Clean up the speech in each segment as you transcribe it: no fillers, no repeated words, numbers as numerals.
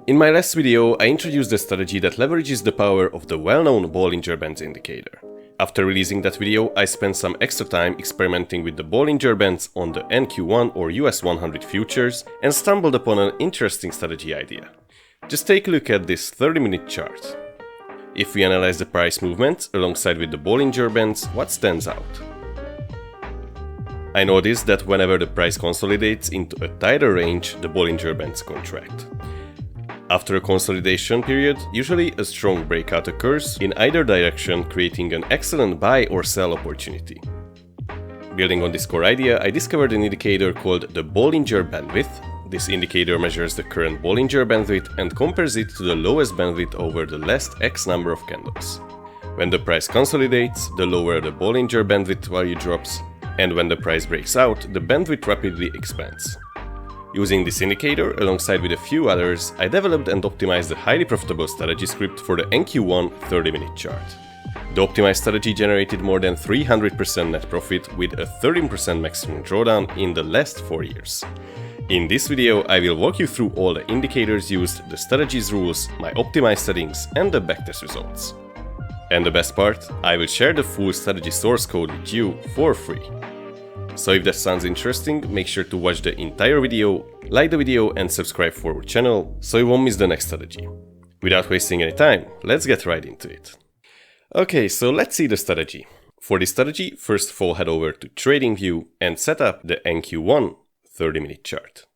In my last video, I introduced a strategy that leverages the power of the well-known Bollinger Bands indicator. After releasing that video, I spent some extra time experimenting with the Bollinger Bands on the NQ1 or US 100 futures and stumbled upon an interesting strategy idea. Just take a look at this 30-minute chart. If we analyze the price movement alongside with the Bollinger Bands, what stands out? I noticed that whenever the price consolidates into a tighter range, the Bollinger Bands contract. After a consolidation period, usually a strong breakout occurs in either direction, creating an excellent buy or sell opportunity. Building on this core idea, I discovered an indicator called the Bollinger Bandwidth. This indicator measures the current Bollinger Bandwidth and compares it to the lowest bandwidth over the last X number of candles. When the price consolidates, the lower the Bollinger Bandwidth value drops, and when the price breaks out, the bandwidth rapidly expands. Using this indicator, alongside with a few others, I developed and optimized a highly profitable strategy script for the NQ1 30-minute chart. The optimized strategy generated more than 300% net profit with a 13% maximum drawdown in the last 4 years. In this video, I will walk you through all the indicators used, the strategy's rules, my optimized settings, and the backtest results. And the best part, I will share the full strategy source code with you for free. So if that sounds interesting, make sure to watch the entire video, like the video and subscribe for our channel so you won't miss the next strategy. Without wasting any time, let's get right into it. Okay, so let's see the strategy. For this strategy, first of all head over to TradingView and set up the NQ1 30-minute chart.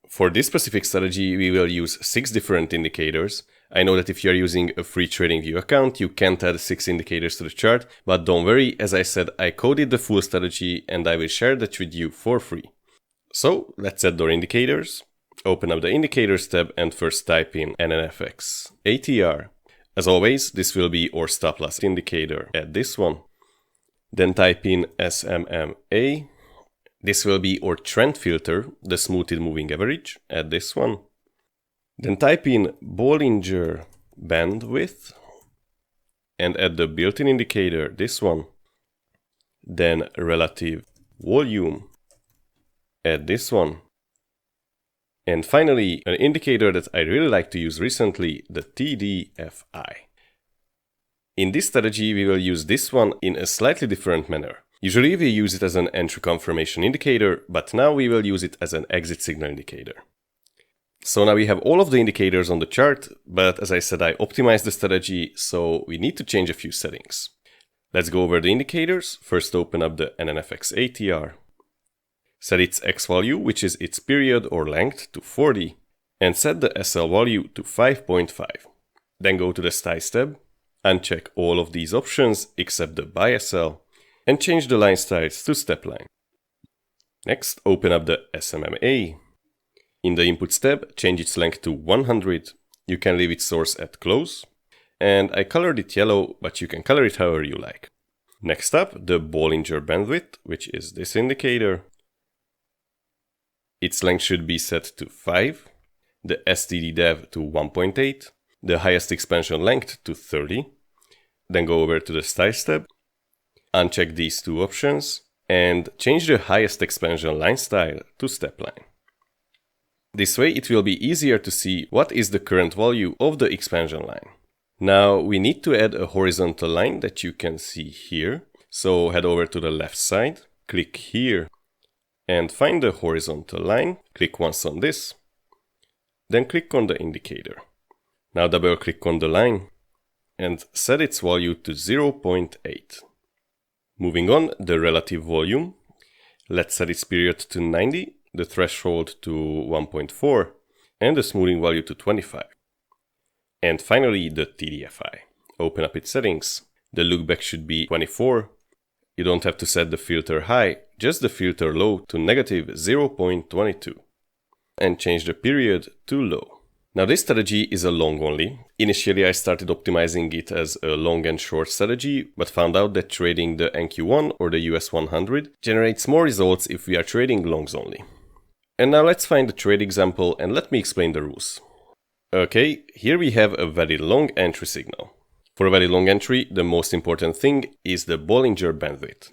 For this specific strategy, we will use 6 different indicators. I know that if you are using a free TradingView account, you can't add 6 indicators to the chart, but don't worry, as I said, I coded the full strategy and I will share that with you for free. So let's add our indicators. Open up the Indicators tab and first type in NNFX ATR. As always, this will be our stop loss indicator. Add this one. Then type in SMMA. This will be our trend filter, the smoothed moving average. Add this one. Then type in Bollinger Bandwidth and add the built-in indicator, this one. Then relative volume, add this one. And finally, an indicator that I really like to use recently, the TDFI. In this strategy, we will use this one in a slightly different manner. Usually we use it as an entry confirmation indicator, but now we will use it as an exit signal indicator. So now we have all of the indicators on the chart, but as I said, I optimized the strategy, so we need to change a few settings. Let's go over the indicators. First open up the NNFX ATR. Set its X value, which is its period or length, to 40, and set the SL value to 5.5. Then go to the Styles tab, uncheck all of these options except the Buy SL, and change the line styles to step line. Next, open up the SMMA. In the Inputs tab, change its length to 100. You can leave its source at close. And I colored it yellow, but you can color it however you like. Next up, the Bollinger Bandwidth, which is this indicator. Its length should be set to 5. The STD dev to 1.8. The highest expansion length to 30. Then go over to the Styles tab. Uncheck these two options and change the highest expansion line style to step line. This way it will be easier to see what is the current value of the expansion line. Now we need to add a horizontal line that you can see here. So head over to the left side, click here and find the horizontal line. Click once on this, then click on the indicator. Now double click on the line and set its value to 0.8. Moving on, the relative volume. Let's set its period to 90, the threshold to 1.4, and the smoothing value to 25. And finally, the TDFI. Open up its settings. The lookback should be 24. You don't have to set the filter high, just the filter low to negative 0.22. And change the period to low. Now this strategy is a long only. Initially I started optimizing it as a long and short strategy, but found out that trading the NQ1 or the US 100 generates more results if we are trading longs only. And now let's find the trade example and let me explain the rules. Okay, here we have a very long entry signal. For a very long entry, the most important thing is the Bollinger Bandwidth.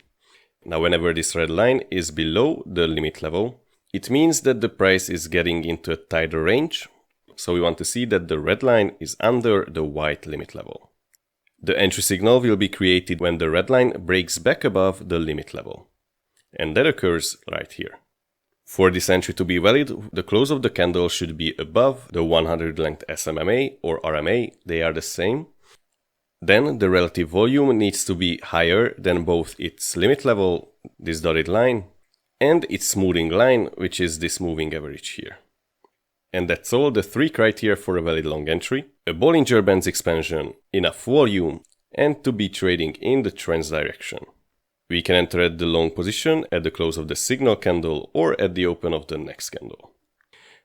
Now whenever this red line is below the limit level, it means that the price is getting into a tighter range. so we want to see that the red line is under the white limit level. The entry signal will be created when the red line breaks back above the limit level. And that occurs right here. For this entry to be valid, the close of the candle should be above the 100 length SMMA or RMA, they are the same. Then the relative volume needs to be higher than both its limit level, this dotted line, and its smoothing line, which is this moving average here. And that's all the three criteria for a valid long entry: a Bollinger Bands expansion, enough volume, and to be trading in the trend's direction. We can enter at the long position at the close of the signal candle or at the open of the next candle.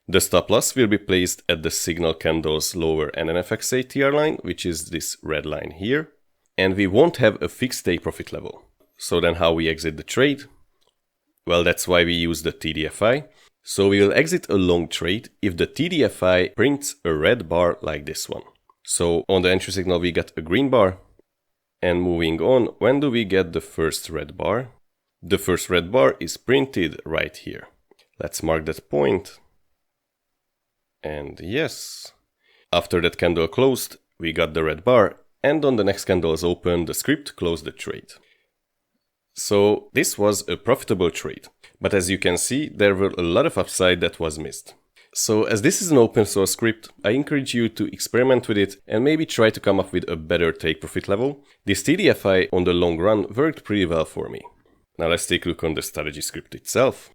The stop loss will be placed at the signal candle's lower NNFX ATR line, which is this red line here, and we won't have a fixed take profit level. So then how we exit the trade? Well, that's why we use the TDFI. So we will exit a long trade if the TDFI prints a red bar like this one. So on the entry signal we get a green bar. And moving on, when do we get the first red bar? The first red bar is printed right here. Let's mark that point. And yes, after that candle closed, we got the red bar, and on the next candle's open, the script closed the trade. So this was a profitable trade, but as you can see, there were a lot of upside that was missed. So as this is an open source script, I encourage you to experiment with it and maybe try to come up with a better take profit level. This TDFI on the long run worked pretty well for me. Now let's take a look on the strategy script itself.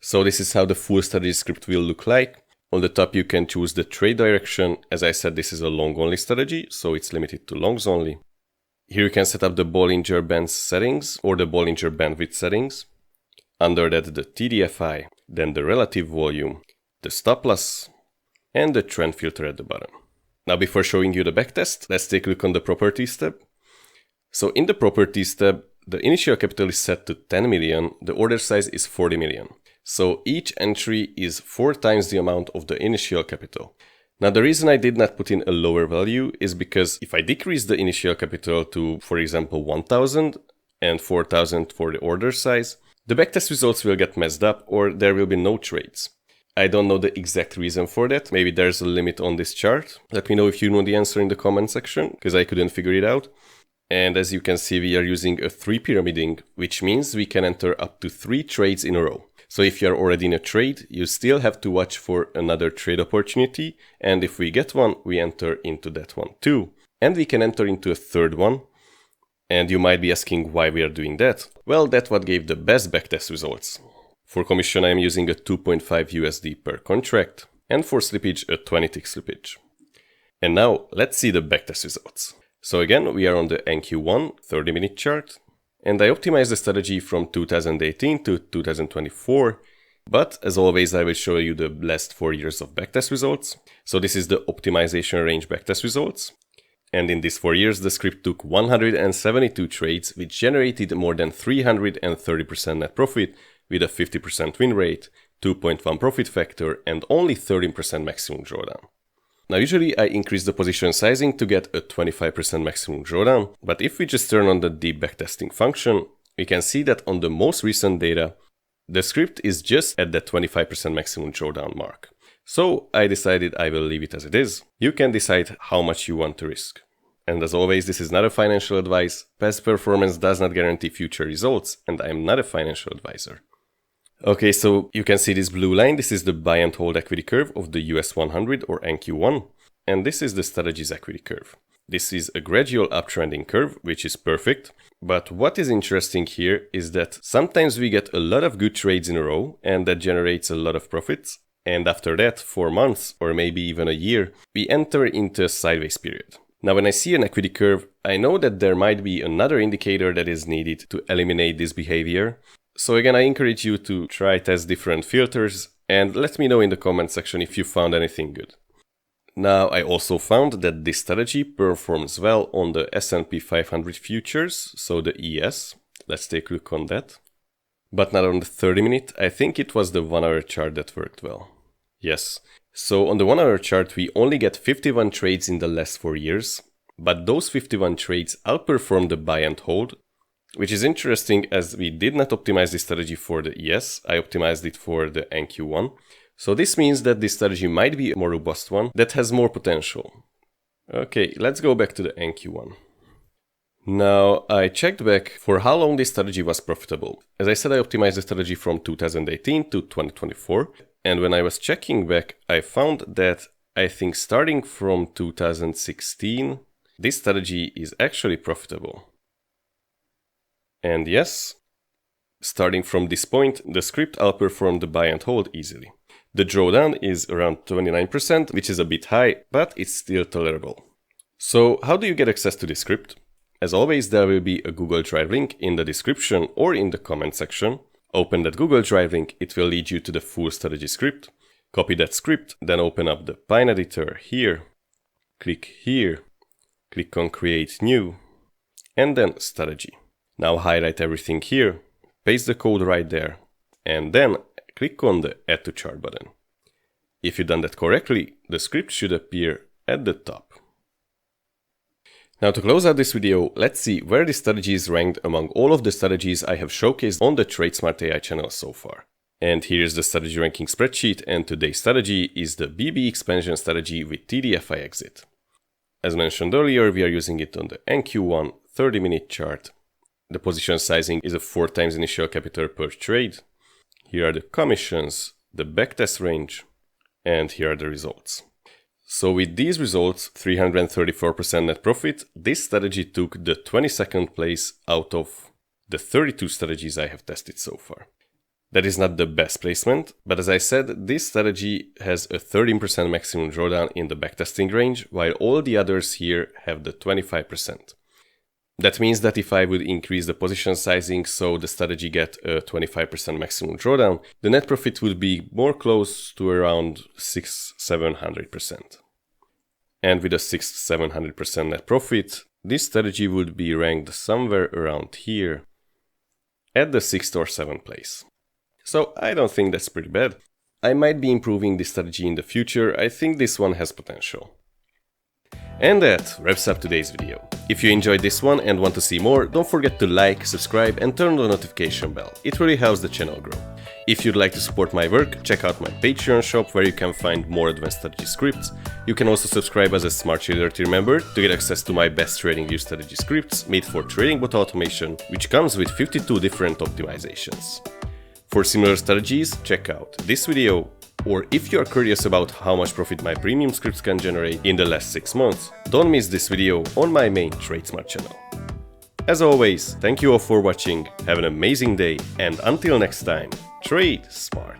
So this is how the full strategy script will look like. On the top you can choose the trade direction. As I said, this is a long only strategy, so it's limited to longs only. Here you can set up the Bollinger Bands settings or the Bollinger Bandwidth settings. Under that the TDFI, then the relative volume, the stop loss, and the trend filter at the bottom. Now before showing you the backtest, let's take a look on the Properties tab. So in the Properties tab, the initial capital is set to 10 million, the order size is 40 million. So each entry is 4 times the amount of the initial capital. Now the reason I did not put in a lower value is because if I decrease the initial capital to, for example, 1000 and 4000 for the order size, the backtest results will get messed up or there will be no trades. I don't know the exact reason for that. Maybe there's a limit on this chart. Let me know if you know the answer in the comment section, because I couldn't figure it out. And as you can see, we are using a 3 pyramiding, which means we can enter up to 3 trades in a row. So if you are already in a trade, you still have to watch for another trade opportunity. And if we get one, we enter into that one too. And we can enter into a third one. And you might be asking why we are doing that. Well, that's what gave the best backtest results. For commission, I am using a 2.5 USD per contract. And for slippage, a 20 tick slippage. And now let's see the backtest results. So again, we are on the NQ1 30-minute chart. And I optimized the strategy from 2018 to 2024. But as always, I will show you the last 4 years of backtest results. So this is the optimization range backtest results. And in these 4 years, the script took 172 trades, which generated more than 330% net profit with a 50% win rate, 2.1 profit factor, and only 13% maximum drawdown. Now usually I increase the position sizing to get a 25% maximum drawdown, but if we just turn on the deep backtesting function, we can see that on the most recent data, the script is just at that 25% maximum drawdown mark. So I decided I will leave it as it is. You can decide how much you want to risk. And as always, this is not a financial advice. Past performance does not guarantee future results, and I am not a financial advisor. Okay, so you can see this blue line. This is the buy and hold equity curve of the US 100 or NQ1. And this is the strategy's equity curve. This is a gradual uptrending curve, which is perfect. But what is interesting here is that sometimes we get a lot of good trades in a row and that generates a lot of profits. And after that, 4 months or maybe even a year, we enter into a sideways period. Now, when I see an equity curve, I know that there might be another indicator that is needed to eliminate this behavior. So again, I encourage you to try test different filters and let me know in the comment section if you found anything good. Now, I also found that this strategy performs well on the S&P 500 futures, so the ES. Let's take a look on that. But not on the 30-minute. I think it was the 1-hour chart that worked well. Yes. So on the 1-hour chart, we only get 51 trades in the last 4 years, but those 51 trades outperform the buy and hold, which is interesting as we did not optimize this strategy for the ES. I optimized it for the NQ1. So this means that this strategy might be a more robust one that has more potential. Okay, let's go back to the NQ1. Now, I checked back for how long this strategy was profitable. As I said, I optimized the strategy from 2018 to 2024. And when I was checking back, I found that I think starting from 2016, this strategy is actually profitable. And yes, starting from this point, the script outperformed the buy and hold easily. The drawdown is around 29%, which is a bit high, but it's still tolerable. So how do you get access to this script? As always, there will be a Google Drive link in the description or in the comment section. Open that Google Drive link, it will lead you to the full strategy script. Copy that script, then open up the Pine editor here. Click here. Click on Create New. And then Strategy. Now highlight everything here. Paste the code right there. And then click on the Add to Chart button. If you've done that correctly, the script should appear at the top. Now to close out this video, let's see where this strategy is ranked among all of the strategies I have showcased on the TradeSmart AI channel so far. And here's the strategy ranking spreadsheet, and today's strategy is the BB expansion strategy with TDFI exit. As mentioned earlier, we are using it on the NQ1 30-minute chart. The position sizing is a 4 times initial capital per trade. Here are the commissions, the backtest range, and here are the results. So with these results, 334% net profit, this strategy took the 22nd place out of the 32 strategies I have tested so far. That is not the best placement, but as I said, this strategy has a 13% maximum drawdown in the backtesting range, while all the others here have the 25%. That means that if I would increase the position sizing so the strategy get a 25% maximum drawdown, the net profit would be more close to around 600-700%. And with a 600-700% net profit, this strategy would be ranked somewhere around here at the 6th or 7th place. So I don't think that's pretty bad. I might be improving this strategy in the future. I think this one has potential. And that wraps up today's video. If you enjoyed this one and want to see more, don't forget to like, subscribe and turn on the notification bell. It really helps the channel grow. If you'd like to support my work, check out my Patreon shop where you can find more advanced strategy scripts. You can also subscribe as a Smart Trader tier member to get access to my best TradingView strategy scripts made for trading bot automation, which comes with 52 different optimizations. For similar strategies, check out this video, or if you are curious about how much profit my premium scripts can generate in the last 6 months, don't miss this video on my main TradeSmart channel. As always, thank you all for watching, have an amazing day, and until next time, trade smart.